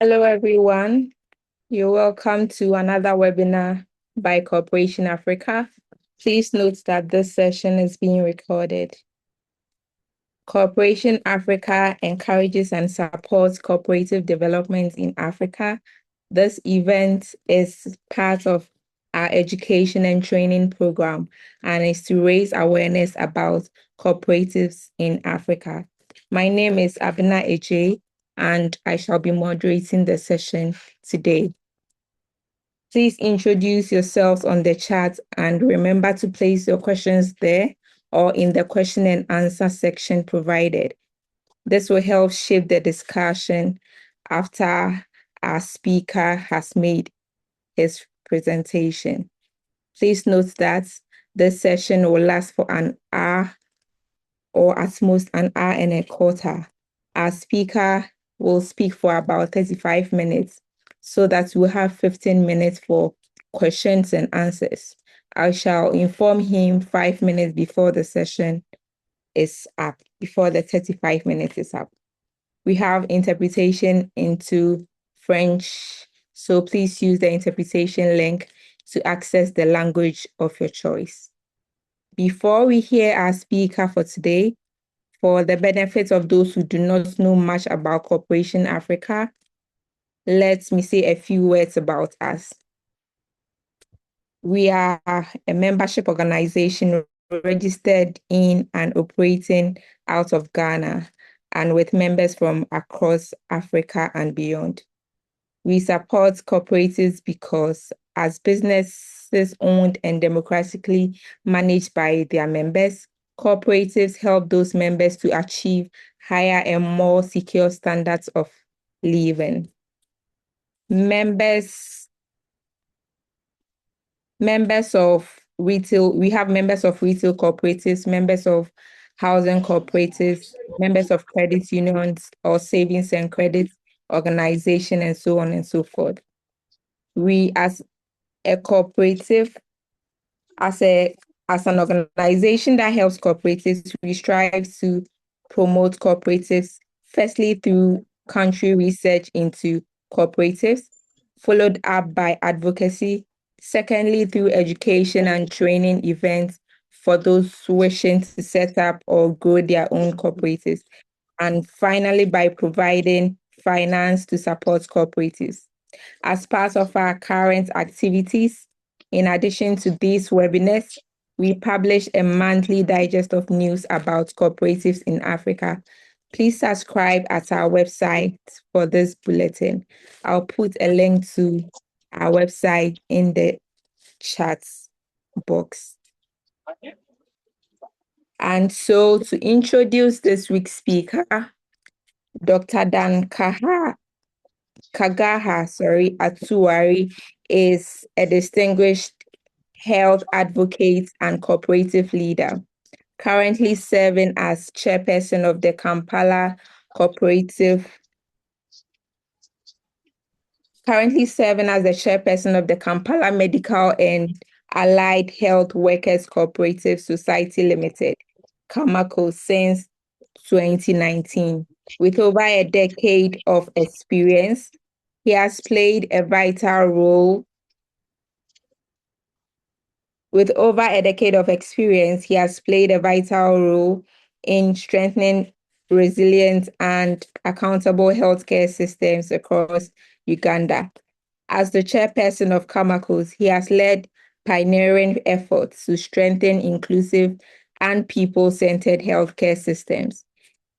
Hello, everyone. You're welcome to another webinar by Cooperation Africa. Please note that this session is being recorded. Cooperation Africa encourages and supports cooperative development in Africa. This event is part of our education and training program and is to raise awareness about cooperatives in Africa. My name is Abina Eje, and I shall be moderating the session today. Please introduce yourselves on the chat and remember to place your questions there or in the question and answer section provided. This will help shape the discussion after our speaker has made his presentation. Please note that this session will last for an hour or at most an hour and a quarter. Our speaker will speak for about 35 minutes so that we'll have 15 minutes for questions and answers. I shall inform him 5 minutes before the session is up, before the 35 minutes is up. We have interpretation into French, so please use the interpretation link to access the language of your choice. Before we hear our speaker for today, for the benefit of those who do not know much about Cooperation Africa, let me say a few words about us. We are a membership organization registered in and operating out of Ghana and with members from across Africa and beyond. We support cooperatives because as businesses owned and democratically managed by their members, cooperatives help those members to achieve higher and more secure standards of living. Members of retail, we have members of retail cooperatives, members of housing cooperatives, members of credit unions or savings and credit organization, and so on and so forth. We as a cooperative, as an organization that helps cooperatives, we strive to promote cooperatives, firstly through country research into cooperatives, followed up by advocacy, secondly through education and training events for those wishing to set up or grow their own cooperatives, and finally by providing finance to support cooperatives. As part of our current activities, in addition to these webinars, we publish a monthly digest of news about cooperatives in Africa. Please subscribe at our website for this bulletin. I'll put a link to our website in the chat box. And so to introduce this week's speaker, Dr. Kagaha Atuwaire is a distinguished health advocate and cooperative leader, currently serving as chairperson of the Kampala Cooperative, Kampala Medical and Allied Health Workers Cooperative Society Limited, KAMACOS, since 2019. With over a decade of experience, he has played a vital role. With over a decade of experience, he has played a vital role in strengthening resilient and accountable healthcare systems across Uganda. As the chairperson of KAMACOS, he has led pioneering efforts to strengthen inclusive and people-centered healthcare systems.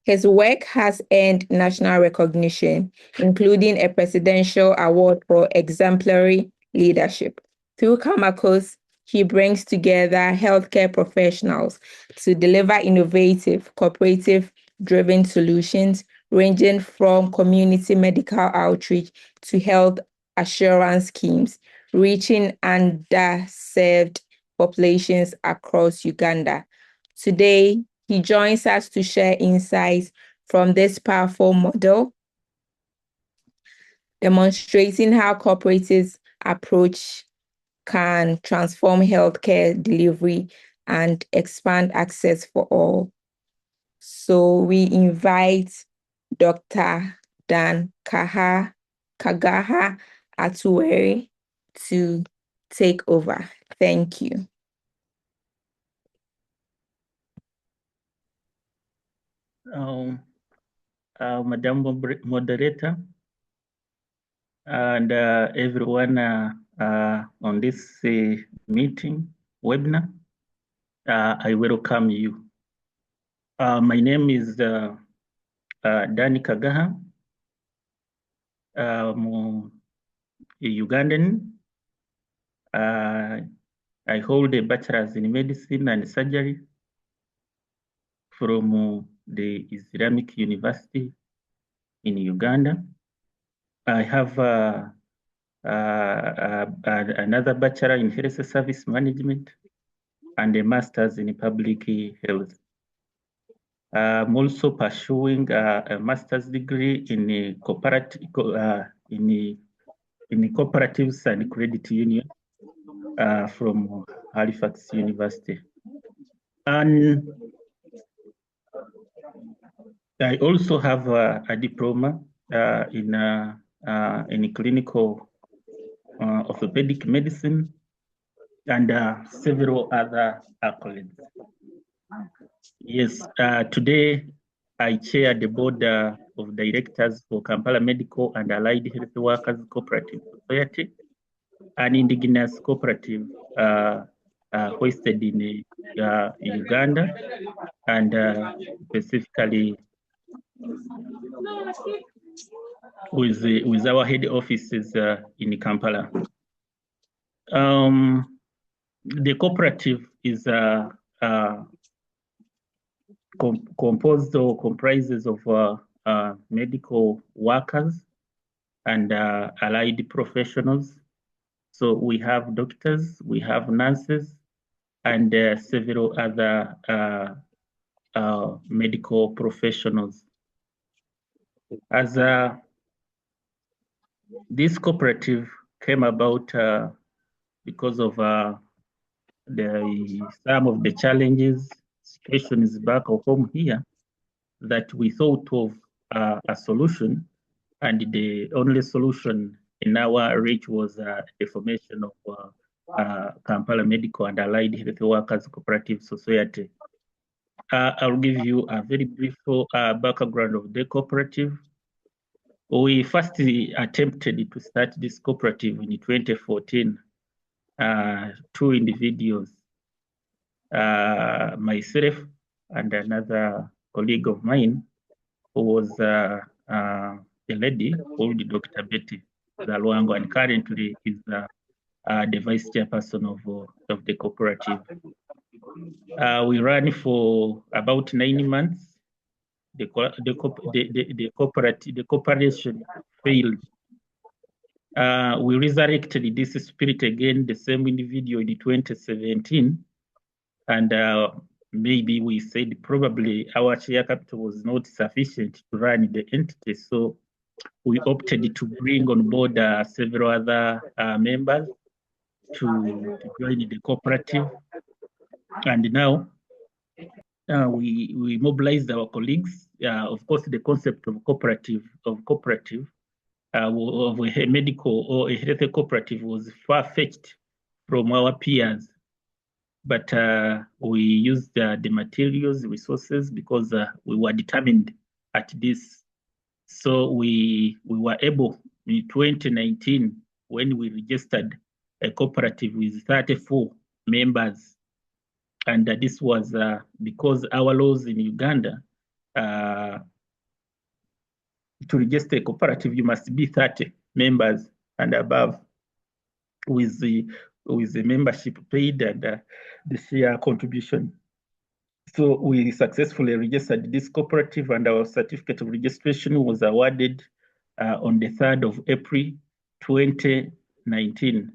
His work has earned national recognition, including a presidential award for exemplary leadership. Through KAMACOS, he brings together healthcare professionals to deliver innovative, cooperative-driven solutions, ranging from community medical outreach to health assurance schemes, reaching underserved populations across Uganda. Today, he joins us to share insights from this powerful model, demonstrating how cooperatives approach can transform healthcare delivery and expand access for all. So we invite Dr. Kagaha Kagaha Atuwaire to take over. Thank you. Madam Moderator, and everyone on this meeting, webinar, I welcome you. My name is Danny Kagaha. I'm a Ugandan. I hold a bachelor's in medicine and surgery from the Islamic University in Uganda. I have another bachelor in health service management and a master's in public health. I'm also pursuing a master's degree in cooperatives and credit union from Halifax University. And I also have a diploma in clinical orthopedic medicine and several other accolades. Yes, today I chair the board of directors for Kampala Medical and Allied Health Workers Cooperative Society, an indigenous cooperative hoisted in Uganda and specifically with our head offices in Kampala. The cooperative is composed or comprises of medical workers and allied professionals. So we have doctors, we have nurses, and several other medical professionals. As this cooperative came about because of some of the challenges, situations back home here, that we thought of a solution, and the only solution in our reach was the formation of Kampala Medical and Allied Health Workers Cooperative Society. I'll give you a very brief background of the cooperative. We first attempted to start this cooperative in 2014. Two individuals, myself and another colleague of mine, who was a lady called Dr. Betty Zalwango, and currently is the vice chairperson of the cooperative. We ran for about 9 months. The cooperation failed. We resurrected this spirit again, the same individual in 2017, and maybe we said probably our share capital was not sufficient to run the entity, so we opted to bring on board several other members to join the cooperative, and now we mobilized our colleagues. Of course, the concept of cooperative of a medical or a health cooperative was far-fetched from our peers, but we used the materials, resources, because we were determined at this. So we were able in 2019, when we registered a cooperative with 34 members, and this was because our laws in Uganda, to register a cooperative, you must be 30 members and above, with the membership paid and the share contribution. So we successfully registered this cooperative, and our certificate of registration was awarded on the 3rd of April, 2019.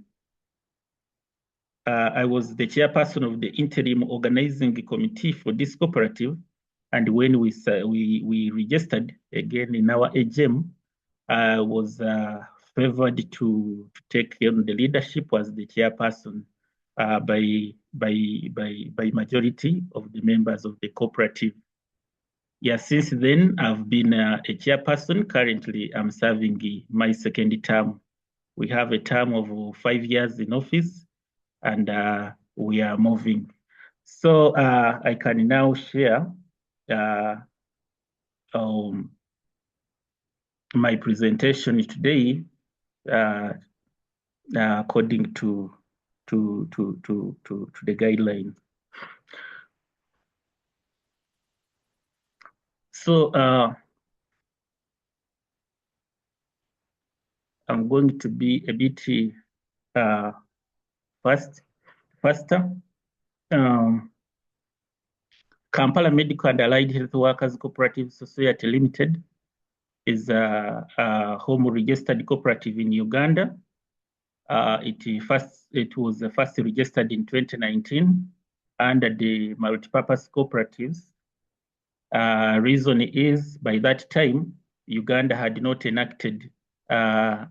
I was the chairperson of the interim organizing committee for this cooperative, and when we registered again in our AGM, I was favored to take on the leadership as the chairperson by majority of the members of the cooperative. Yeah, since then, I've been a chairperson. Currently, I'm serving my second term. We have a term of 5 years in office, and we are moving. So I can now share my presentation today according to the guideline. So I'm going to be a bit faster. Kampala Medical and Allied Health Workers Cooperative Society Limited is a home registered cooperative in Uganda. It was first registered in 2019 under the multipurpose cooperatives. Reason is by that time, Uganda had not enacted there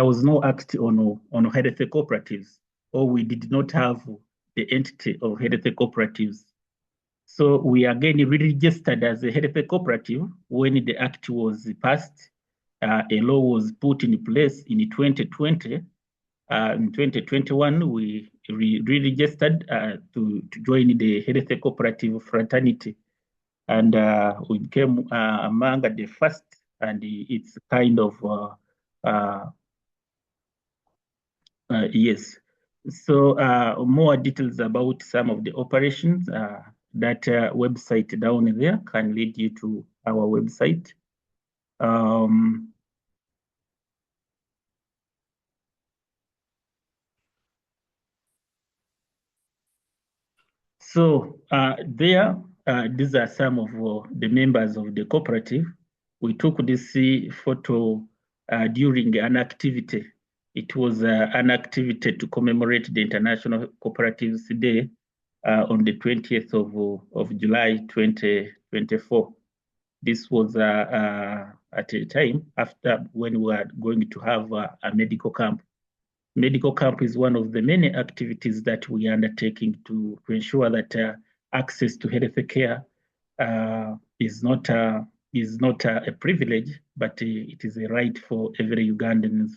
was no act on health cooperatives, or we did not have the entity of health cooperatives. So we again re-registered as a health cooperative when the act was passed. A law was put in place in 2020. In 2021, we re-registered to join the health cooperative fraternity. And we became among the first, and it's kind of yes. So more details about some of the operations, that website down there can lead you to our website. So these are some of the members of the cooperative. We took this photo during an activity. It was an activity to commemorate the International Cooperatives Day on the 20th of July 2024. This was at a time after when we were going to have a medical camp. Medical camp is one of the many activities that we are undertaking to ensure that access to health care is not a privilege, but it is a right for every Ugandan.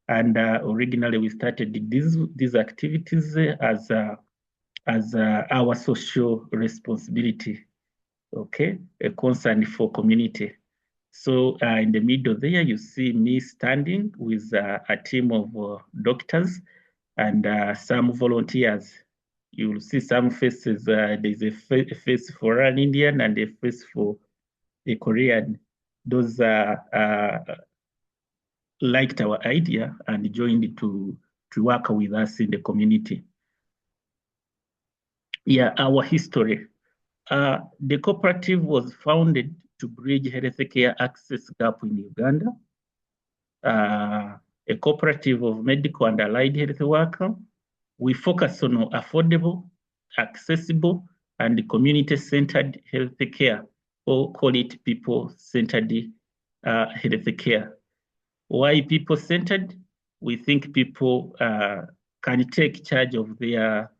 And originally, we started these activities as our social responsibility, okay, a concern for community. So in the middle there, you see me standing with a team of doctors and some volunteers. You will see some faces. There's a face for an Indian and a face for a Korean. Those liked our idea and joined to work with us in the community. Yeah, our history. The cooperative was founded to bridge healthcare access gap in Uganda. A cooperative of medical and allied health workers. We focus on affordable, accessible, and community-centered healthcare, or call it people-centered healthcare. Why people-centered? We think people can take charge of their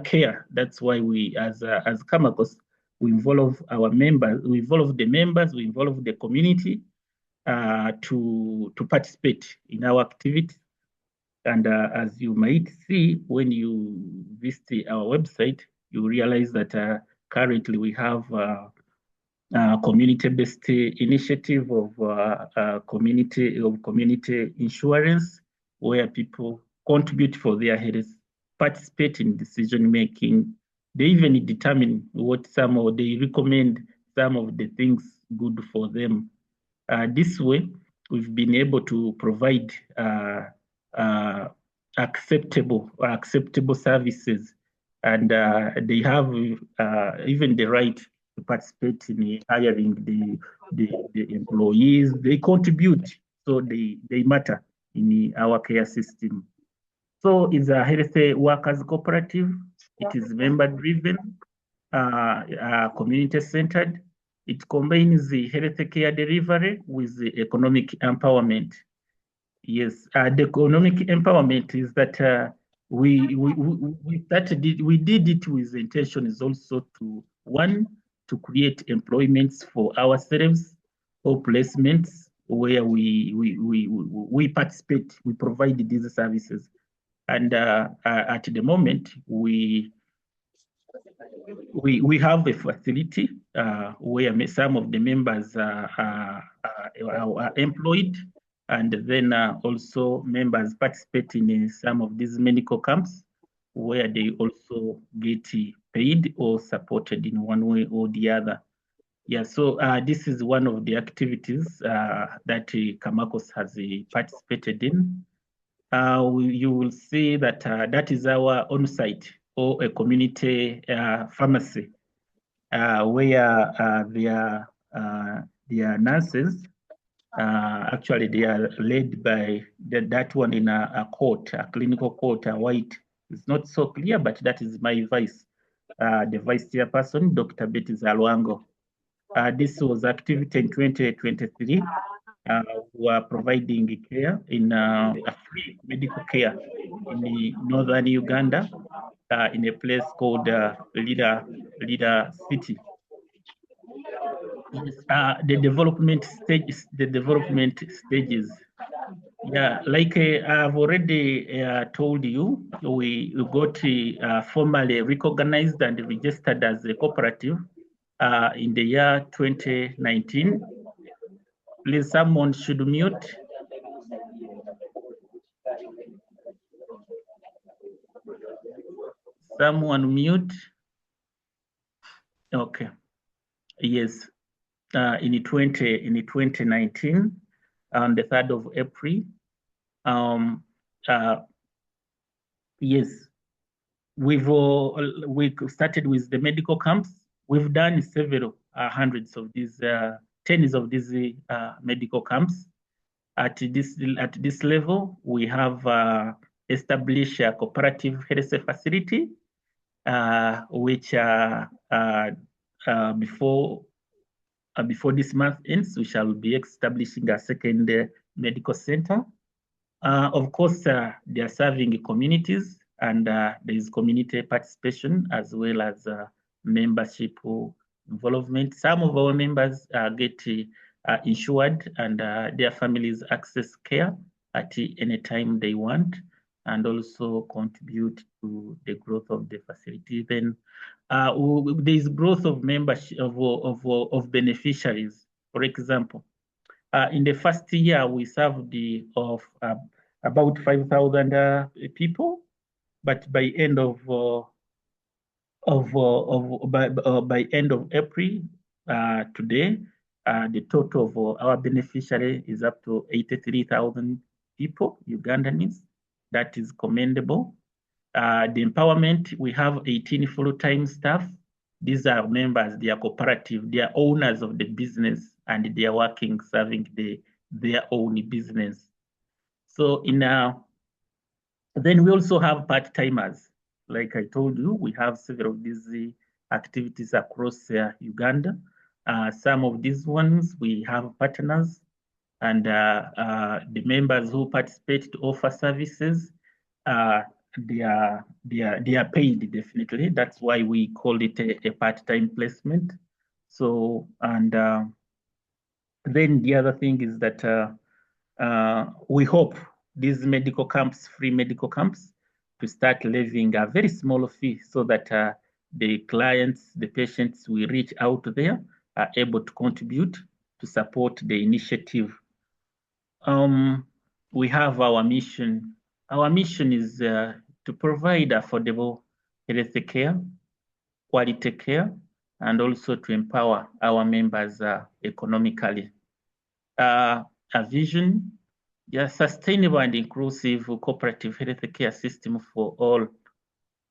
care. That's why we, as KAMACOS, we involve our members, we involve the members, we involve the community to participate in our activity. And as you might see when you visit our website, you realize that currently we have community-based initiative of community insurance, where people contribute for their health, participate in decision making. They even determine they recommend some of the things good for them. This way, we've been able to provide acceptable services, and they have even the right to participate in hiring the employees. They contribute, so they matter in our care system. So it's a health workers cooperative. It is member driven, community centered. It combines the healthcare delivery with the economic empowerment. Yes, the economic empowerment is that we started it, we did it with the intention is also to, one, to create employments for ourselves or placements where we participate, we provide these services. And at the moment, we have a facility where some of the members are employed, and then also members participate in some of these medical camps where they also get paid or supported in one way or the other. Yeah, so this is one of the activities that KAMACOS has participated in. You will see that that is our on-site or a community pharmacy where their nurses, actually they are led by that one in a court, a clinical court, a white. It's not so clear, but that is my vice, the vice chairperson, Dr. Betty Zalwango. This was activity in 2023. We are providing care in a free medical care in the northern Uganda, in a place called Lida City. Yes, the development stages. Yeah, like I've already told you, we got formally recognized and registered as a cooperative in the year 2019. Please, someone should mute. Someone mute. Okay. Yes. In 2019, on the 3rd of April. Yes, we started with the medical camps. We've done several hundreds of these, tens of these medical camps. At this level, we have established a cooperative health facility, which before this month ends, we shall be establishing a second medical center. Of course, they are serving communities, and there is community participation as well as membership involvement. Some of our members get insured, and their families access care at any time they want, and also contribute to the growth of the facility. Then there is growth of membership of beneficiaries. For example, in the first year, we served about 5,000 people, but by end of by end of April today, the total of our beneficiary is up to 83,000 people, Ugandans. That is commendable. The empowerment, we have 18 full-time staff. These are members, they are cooperative, they are owners of the business, and they are working, serving their own business. So then we also have part-timers. Like I told you, we have several of these activities across Uganda. Some of these ones, we have partners, and the members who participate to offer services, they are paid, definitely. That's why we call it a part-time placement. So, and then the other thing is that we hope these medical camps, free medical camps, to start levying a very small fee so that the clients, the patients we reach out there are able to contribute to support the initiative. We have our mission. Our mission is to provide affordable health care, quality care, and also to empower our members economically. A vision, a sustainable and inclusive cooperative health care system for all.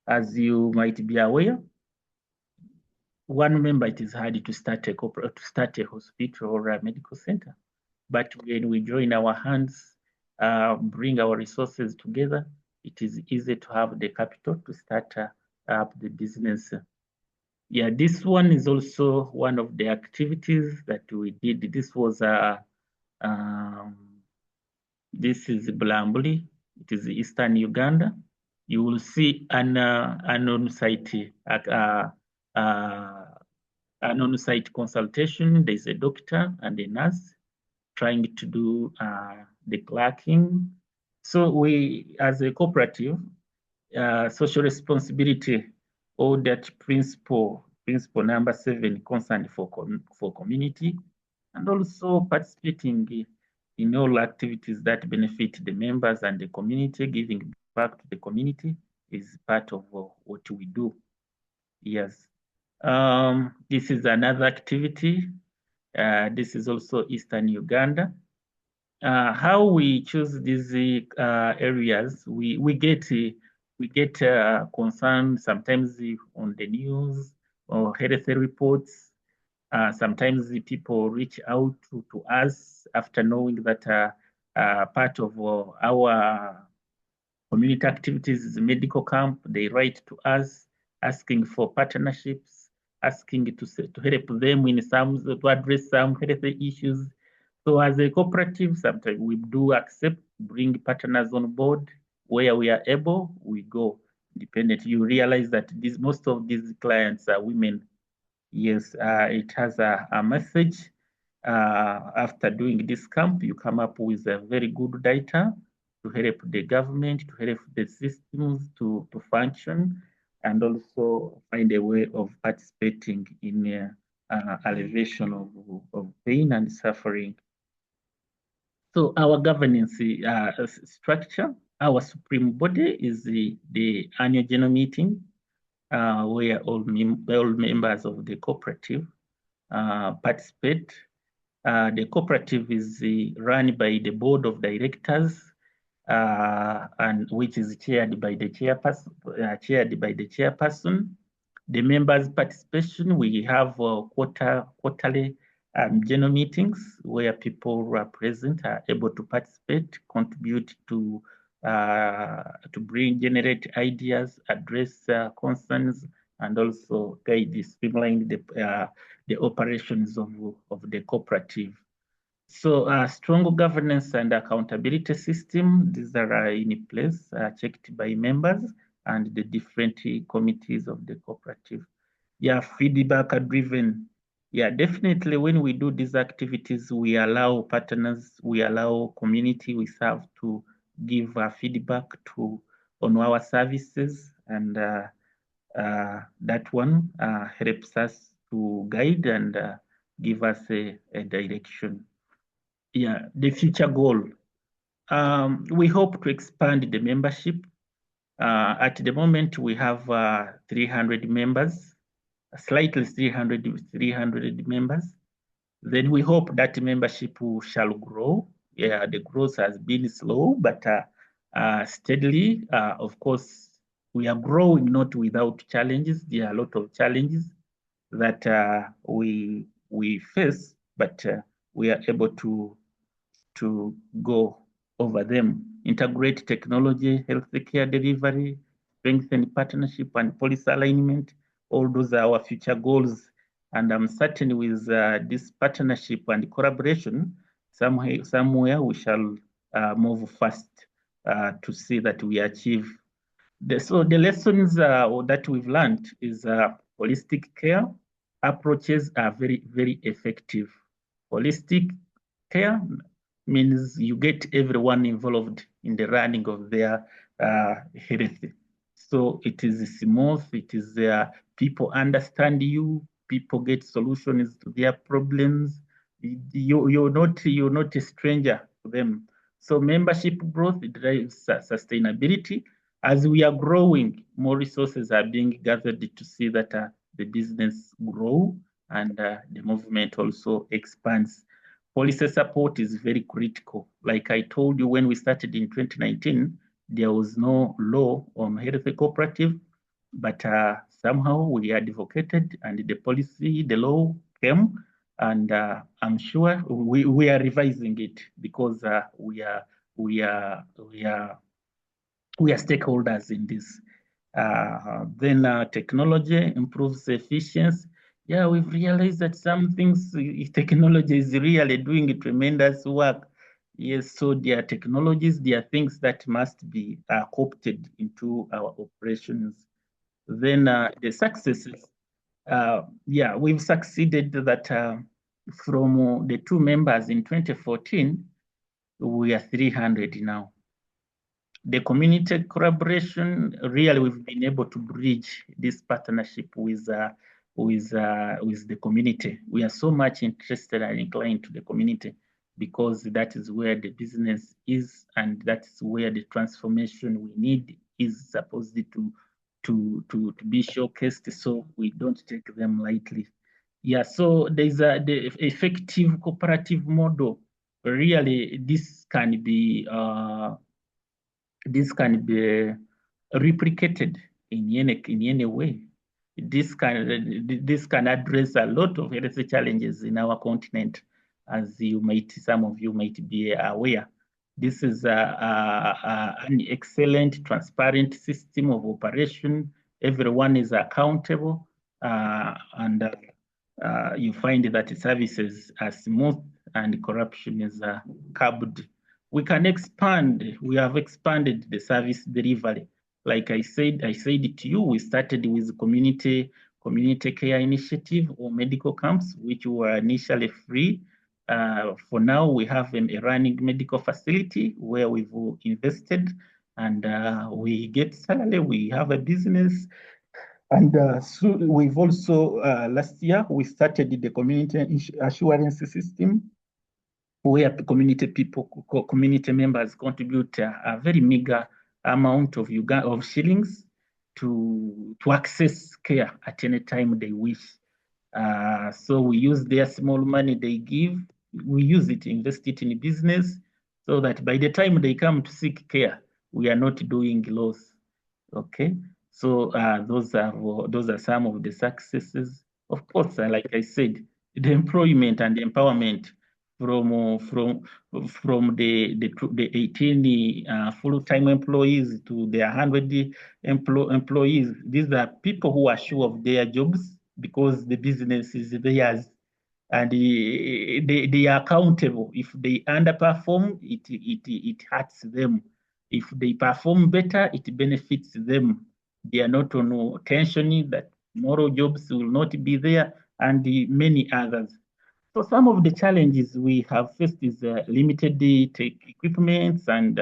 As you might be aware, one member, it is hard to start a hospital or a medical center. But when we join our hands, bring our resources together, it is easy to have the capital to start up the business. Yeah, this one is also one of the activities that we did. This was this is Bulambuli. It is Eastern Uganda. you will see an on-site consultation. There's a doctor and a nurse trying to do the clerking. So we, as a cooperative, social responsibility audit principle number 7, concern for community, and also participating in all activities that benefit the members and the community, giving back to the community is part of what we do. Yes. This is another activity. This is also Eastern Uganda. How we choose these areas, we get concerned sometimes on the news or health reports. Sometimes the people reach out to us after knowing that part of our community activities is a medical camp. They write to us asking for partnerships, asking to help them in to address some health issues. So as a cooperative, sometimes we do accept, bring partners on board. Where we are able, we go independent. You realize that most of these clients are women. Yes, it has a message. After doing this camp, you come up with a very good data to help the government, to help the systems to function, and also find a way of participating in alleviation of pain and suffering. So our governance structure, our supreme body is the annual general meeting, where all members of the cooperative participate. The cooperative is run by the board of directors, and which is chaired by the chairperson. The members' participation, we have quarterly general meetings where people who are present are able to participate, contribute to generate ideas, address concerns, and also guide, streamline the operations of the cooperative. So strong governance and accountability system, these are in place, checked by members and the different committees of the cooperative. Yeah, feedback driven. Yeah, definitely when we do these activities, we allow partners, we allow community we serve to give feedback on our services, and that one helps us to guide and give us a direction. Yeah, the future goal. We hope to expand the membership. At the moment, we have 300 members, slightly 300 members. Then we hope that membership shall grow. Yeah, the growth has been slow, but steadily. Of course, we are growing not without challenges. There are a lot of challenges that we face, but we are able to go over them. Integrate technology, healthcare delivery, strengthen partnership and policy alignment. All those are our future goals. And I'm certain with this partnership and collaboration, somewhere we shall move fast to see that we achieve. So the lessons that we've learned is holistic care approaches are very, very effective. Holistic care means you get everyone involved in the running of their health. So it is smooth, it is people understand you, people get solutions to their problems. You're not a stranger to them. So membership growth drives sustainability. As we are growing, more resources are being gathered to see that the business grow and the movement also expands. Policy support is very critical. Like I told you, when we started in 2019, there was no law on health cooperative, but somehow we advocated and the law came, and I'm sure we are revising it because we are stakeholders in this. Then technology improves efficiency. Yeah, we've realized that some things, technology is really doing tremendous work. Yes, so there are technologies, there are things that must be co-opted into our operations. Then the successes, yeah, we've succeeded that from the 2 members in 2014, we are 300 now. The community collaboration, really, we've been able to bridge this partnership with the community. We are so much interested and inclined to the community because that is where the business is, and that's where the transformation we need is supposed to be showcased. So we don't take them lightly. Yeah, so there's the effective cooperative model. Really, this can be replicated in any way. This can address a lot of health challenges in our continent, as some of you might be aware. This is an excellent, transparent system of operation. Everyone is accountable, and you find that services are smooth and corruption is curbed. We can expand. We have expanded the service delivery. Like I said to you, we started with community care initiative or medical camps, which were initially free. For now, we have a running medical facility where we've invested, and we get salary. We have a business. And so we've also, last year, we started the community assurance system where community members contribute a very meager amount of shillings to access care at any time they wish. So we use their small money they give, we use it, invest it in business, so that by the time they come to seek care, we are not doing loss. Okay, so those are some of the successes. Of course, like I said, the employment and the empowerment from the 18 full-time employees to the 100 employees. These are people who are sure of their jobs because the business is theirs, and they are accountable. If they underperform, it hurts them. If they perform better, it benefits them. They are not on tension that tomorrow jobs will not be there, and many others. So some of the challenges we have faced is limited tech equipment, and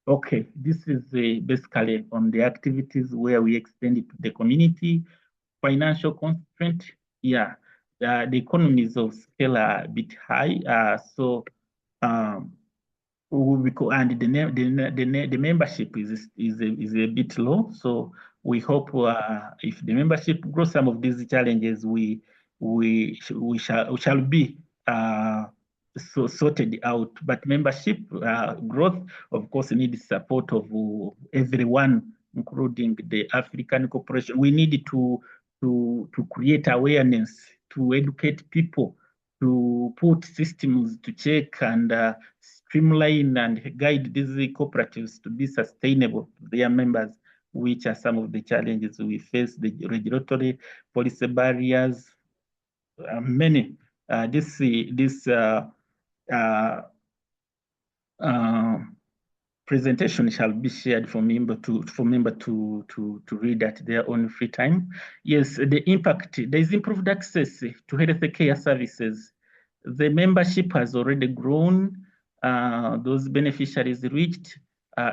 okay, this is basically on the activities where we extend it to the community. Financial constraint, yeah, the economies of scale are a bit high, so um, and the membership is a bit low. So we hope if the membership grows, some of these challenges we shall be sorted out. But membership growth, of course, needs support of everyone, including the African Corporation. We need to create awareness, to educate people, to put systems to check and streamline and guide these cooperatives to be sustainable to their members, which are some of the challenges we face, the regulatory policy barriers, many. This presentation shall be shared for member to read at their own free time. Yes, the impact, there is improved access to health care services. The membership has already grown. Those beneficiaries reached,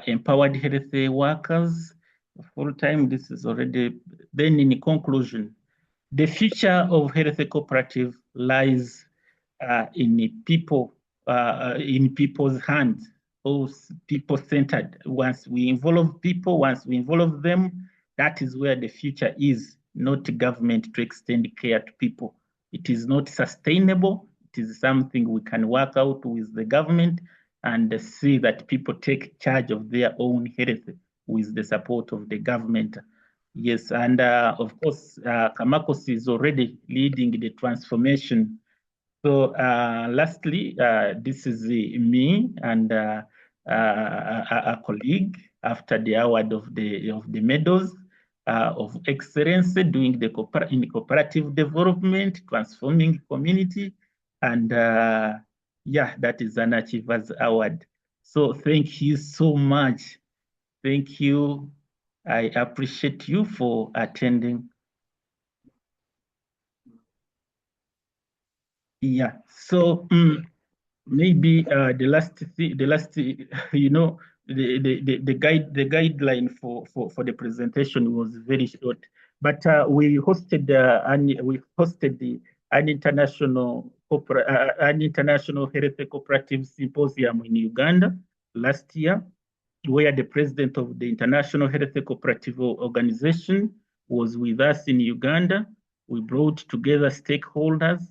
empowered health workers full time. This is already. Then, in conclusion, the future of health cooperative lies in people's hands, people-centered. Once we involve people, once we involve them, that is where the future is, not government to extend care to people. It is not sustainable. It is something we can work out with the government and see that people take charge of their own health with the support of the government. Yes, and of course, KAMACOS is already leading the transformation. So lastly, this is me and a colleague after the award of the medals of excellence doing in cooperative development, transforming community, and Yeah, that is an Achievers Award. So thank you so much. Thank you. I appreciate you for attending. Yeah. So maybe the last you know the guideline for the presentation was very short, but we hosted an international health cooperative symposium in Uganda last year, where the president of the International Health Cooperative Organization was with us in Uganda. We brought together stakeholders,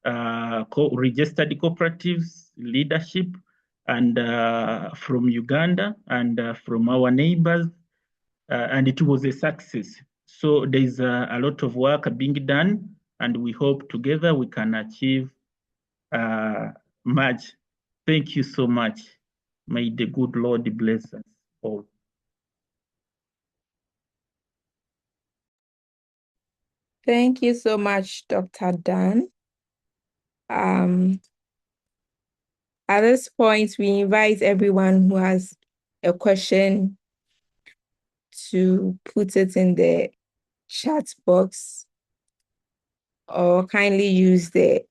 registered cooperatives, leadership, and from Uganda and from our neighbors, and it was a success. So there's a lot of work being done, and we hope together we can achieve much. Thank you so much. May the good Lord bless us all. Thank you so much, Dr. Dan. At this point, we invite everyone who has a question to put it in the chat box or kindly use the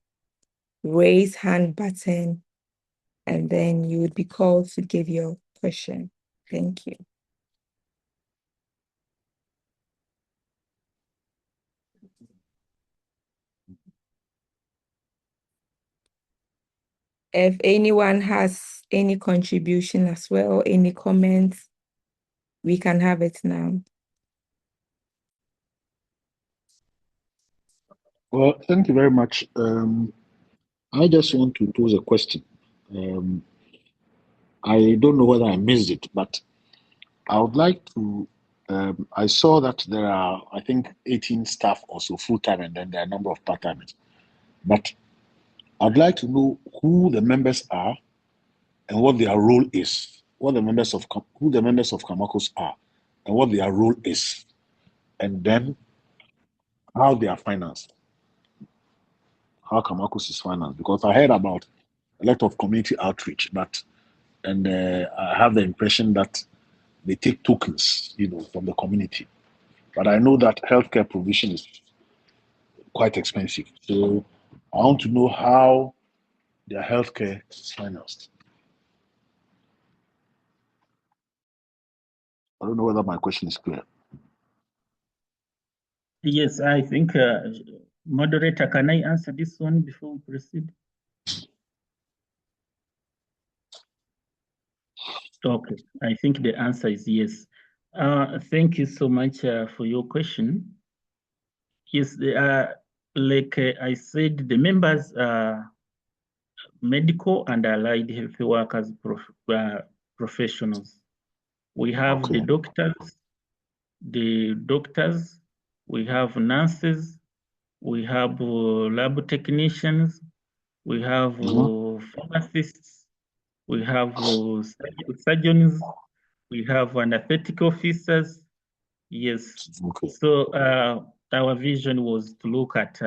raise hand button, and then you would be called to give your question. Thank you. If anyone has any contribution as well, any comments, we can have it now. Well, thank you very much. I just want to pose a question. I don't know whether I missed it, but I would like to. I saw that there are, I think, 18 staff or so full-time, and then there are a number of part-timers. But I'd like to know who the members are and what their role is. Who the members of KAMACOS are and what their role is, and then how they are financed. How KAMACOS is financed, because I heard about a lot of community outreach, and I have the impression that they take tokens, from the community. But I know that healthcare provision is quite expensive. So I want to know how their healthcare is financed. I don't know whether my question is clear. Yes, I think, moderator, can I answer this one before we proceed? Okay, I think the answer is yes. Thank you so much for your question. Yes, like I said, the members are medical and allied health workers professionals. We have the doctors, we have nurses, we have lab technicians, we have pharmacists, we have surgeons, we have anesthetic officers. Yes. Okay. So our vision was to look at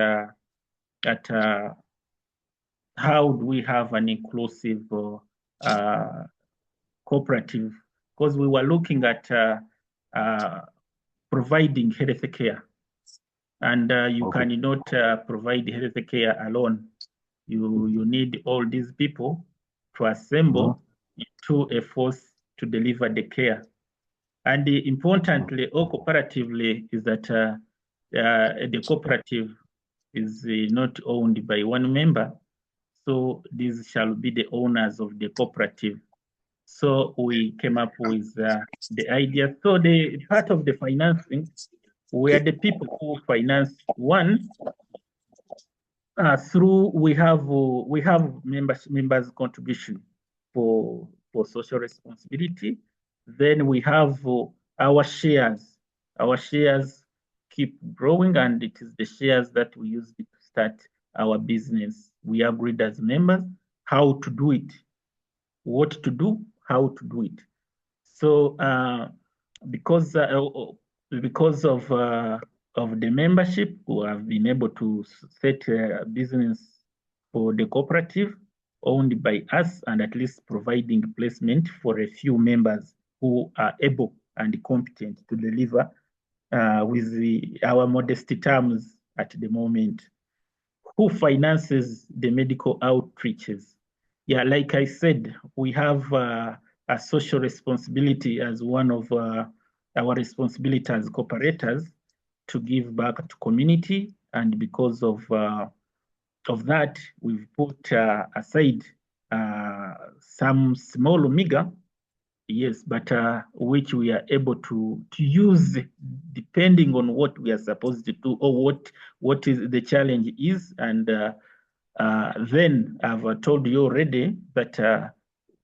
how do we have an inclusive cooperative, because we were looking at providing health care, and you cannot provide health care alone. You need all these people to assemble into a force to deliver the care. And importantly, or cooperatively, is that the cooperative is not owned by one member. So these shall be the owners of the cooperative. So we came up with the idea. So the part of the financing, were the people who finance one through we have members contribution for social responsibility. Then we have our shares. Our shares keep growing, and it is the shares that we use to start our business. We agreed as members how to do it, what to do, how to do it. So because of the membership, we have been able to set a business for the cooperative. owned by us, and at least providing placement for a few members who are able and competent to deliver with our modesty terms at the moment. Who finances the medical outreaches? Yeah, like I said, we have a social responsibility as one of our responsibility as cooperators to give back to community, and because of that, we've put aside some small meager, yes, but which we are able to use depending on what we are supposed to do, or what is the challenge is. And then I've told you already that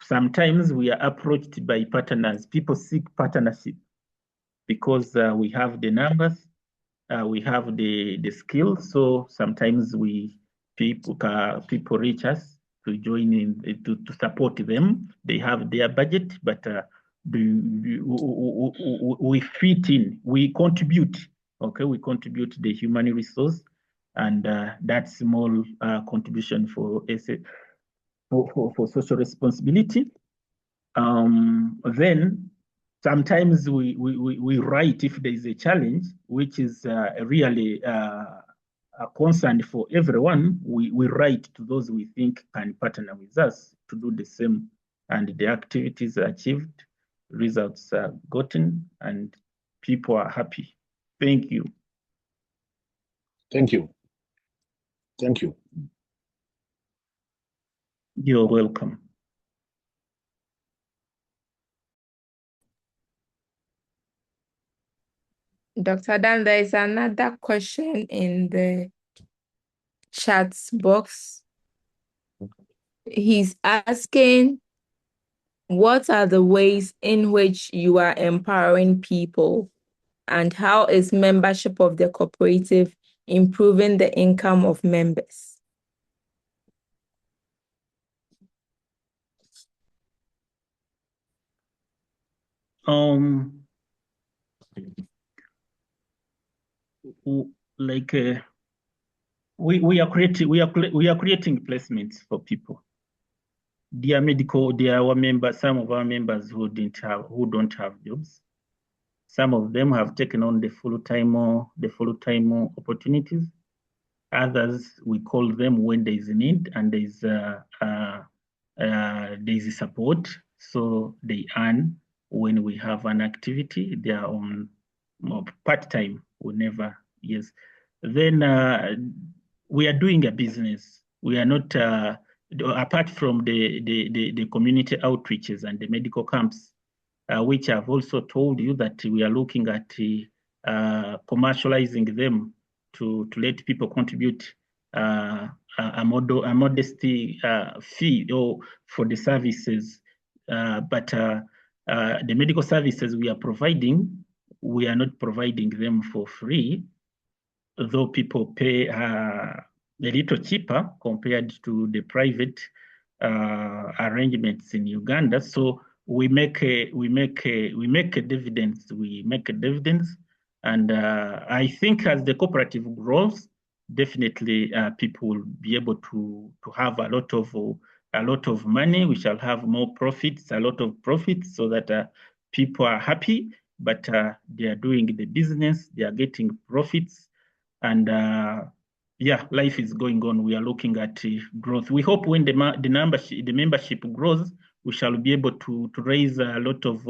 sometimes we are approached by partners. People seek partnership because we have the numbers, we have the skills. So sometimes people reach us to join in, to support them. They have their budget, but we fit in, we contribute. Okay, we contribute the human resource, and that small contribution for social responsibility. Then sometimes we write if there is a challenge, which is really a concern for everyone. We write to those we think can partner with us to do the same, and the activities are achieved, results are gotten, and people are happy. Thank you. Thank you. Thank you. You're welcome. Dr. Dan, there is another question in the chat box. He's asking, what are the ways in which you are empowering people, and how is membership of the cooperative improving the income of members? Like we are creating placements for people. Dear our members, some of our members who don't have jobs. Some of them have taken on the full-time opportunities. Others, we call them when there is a need and there is support, so they earn when we have an activity. They are on part-time whenever. Yes. Then we are doing a business. We are not apart from the community outreaches and the medical camps, which I've also told you that we are looking at commercializing them to let people contribute a modesty fee or for the services. But the medical services we are providing, we are not providing them for free, though people pay a little cheaper compared to the private arrangements in Uganda. So we make dividends. And I think as the cooperative grows, definitely people will be able to have a lot of money. We shall have more profits, a lot of profits, so that people are happy. But they are doing the business, they are getting profits, and yeah, life is going on. We are looking at growth. We hope when the membership grows, we shall be able to raise a lot of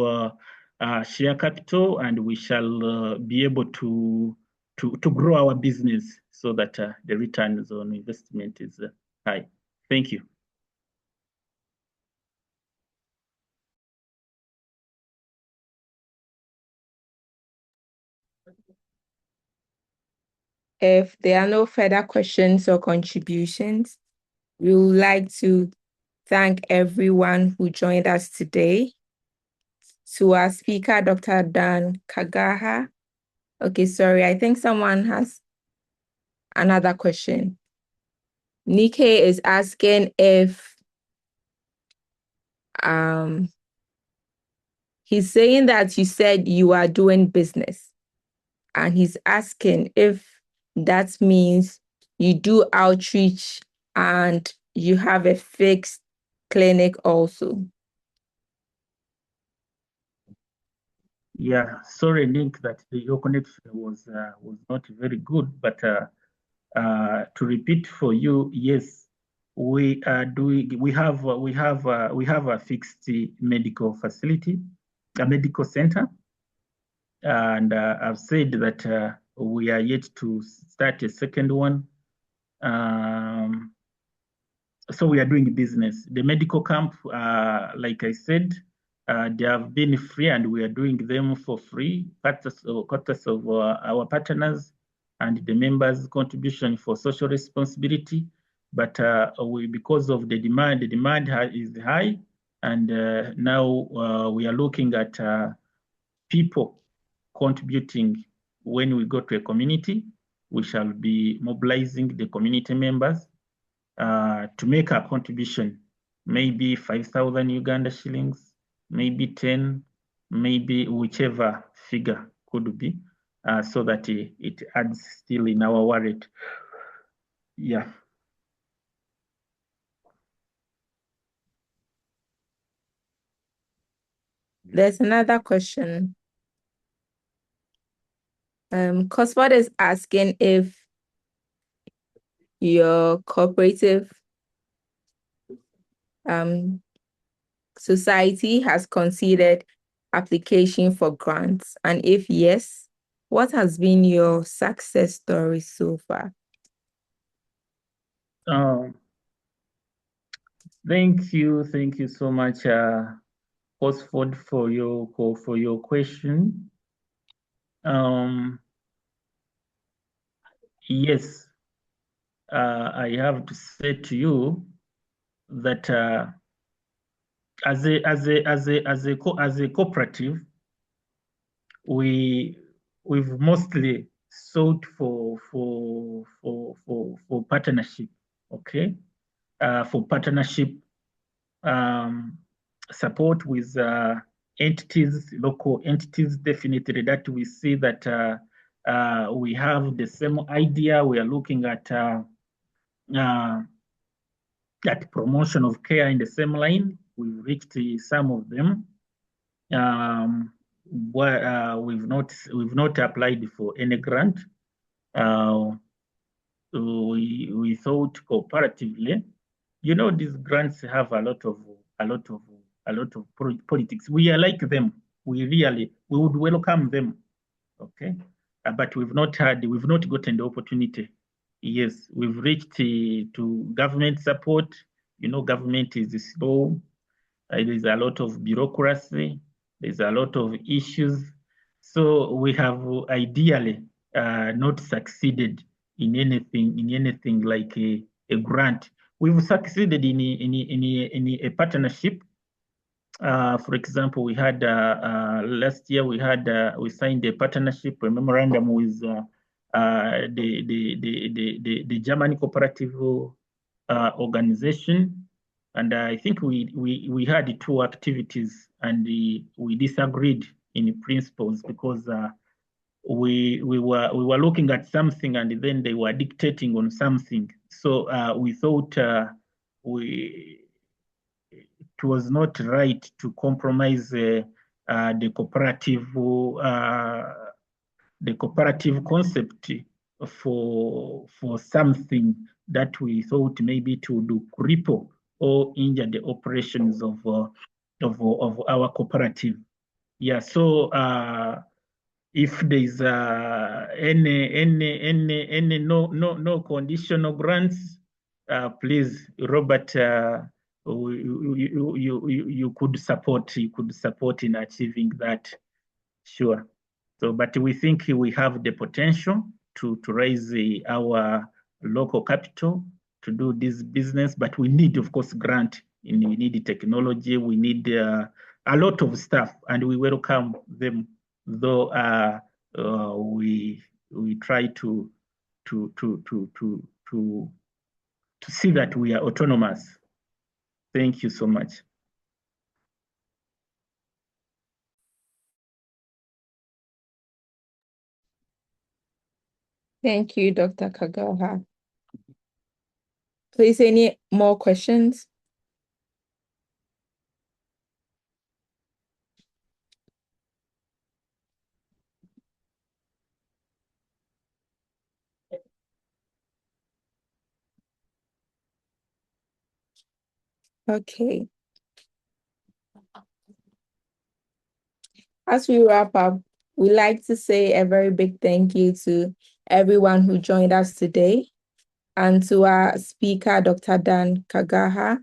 share capital, and we shall be able to grow our business so that the returns on investment is high. Thank you. If there are no further questions or contributions, we would like to thank everyone who joined us today. To our speaker, Dr. Dan Kagaha. Okay, sorry, I think someone has another question. Nike is asking if he's saying that you said you are doing business, and he's asking if that means you do outreach and you have a fixed clinic also? Yeah, sorry, Link, that your connection was not very good, but to repeat for you, yes, we are doing. We have a fixed medical facility, a medical center, and I've said that we are yet to start a second one. So we are doing business. The medical camp, like I said, they have been free, and we are doing them for free, courtesy of our partners and the members' contribution for social responsibility. But because of the demand is high, and now we are looking at people contributing. When we go to a community, we shall be mobilizing the community members to make a contribution, maybe 5,000 Uganda shillings, maybe 10, maybe whichever figure could be, so that it adds still in our wallet. Yeah. There's another question. Cosford is asking if your cooperative society has considered application for grants, and if yes, what has been your success story so far? Thank you so much, Cosford, for your question. Yes, I have to say to you that as a cooperative, we've mostly sought for partnership, okay? For partnership support with entities, local entities, definitely that we see that we have the same idea. We are looking at that promotion of care in the same line. We've reached some of them. We've not applied for any grant. We thought cooperatively. You know, these grants have a lot of politics. We are like them. We would welcome them. Okay, but we've not gotten the opportunity. Yes, we've reached to government support. You know, government is slow. There's a lot of bureaucracy. There's a lot of issues. So we have ideally not succeeded in anything like a grant. We've succeeded in a partnership. For example, we had last year we signed a partnership, a memorandum with the German Cooperative organization, and I think we had two activities, and we disagreed in principles because we were looking at something, and then they were dictating on something. So we thought it was not right to compromise the cooperative concept for something that we thought maybe it would cripple or injure the operations of our cooperative. Yeah. So if there's any no conditional grants, please, Robert, you could support in achieving that. Sure. So, but we think we have the potential to raise our local capital to do this business, but we need, of course, grant. We need technology. We need a lot of stuff, and we welcome them. Though we try to see that we are autonomous. Thank you so much. Thank you, Dr. Kagaha. Please, any more questions? Okay. As we wrap up, we'd like to say a very big thank you to everyone who joined us today and to our speaker, Dr. Dan Kagaha.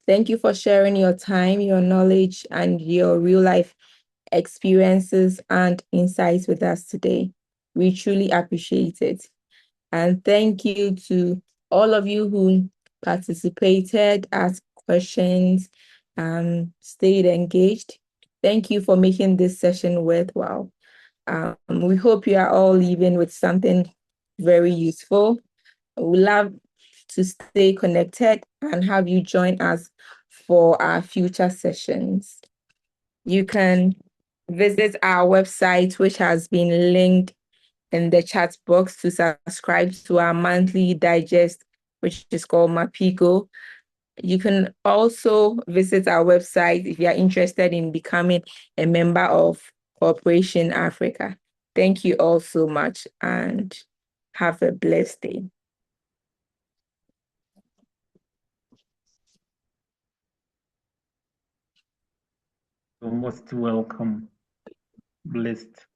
Thank you for sharing your time, your knowledge, and your real life experiences and insights with us today. We truly appreciate it. And thank you to all of you who participated, asked questions, stayed engaged. Thank you for making this session worthwhile. We hope you are all leaving with something very useful. We love to stay connected and have you join us for our future sessions. You can visit our website, which has been linked in the chat box, to subscribe to our monthly digest, which is called Mapigo. You can also visit our website if you are interested in becoming a member of Cooperation Africa. Thank you all so much and have a blessed day. You're most welcome. Blessed.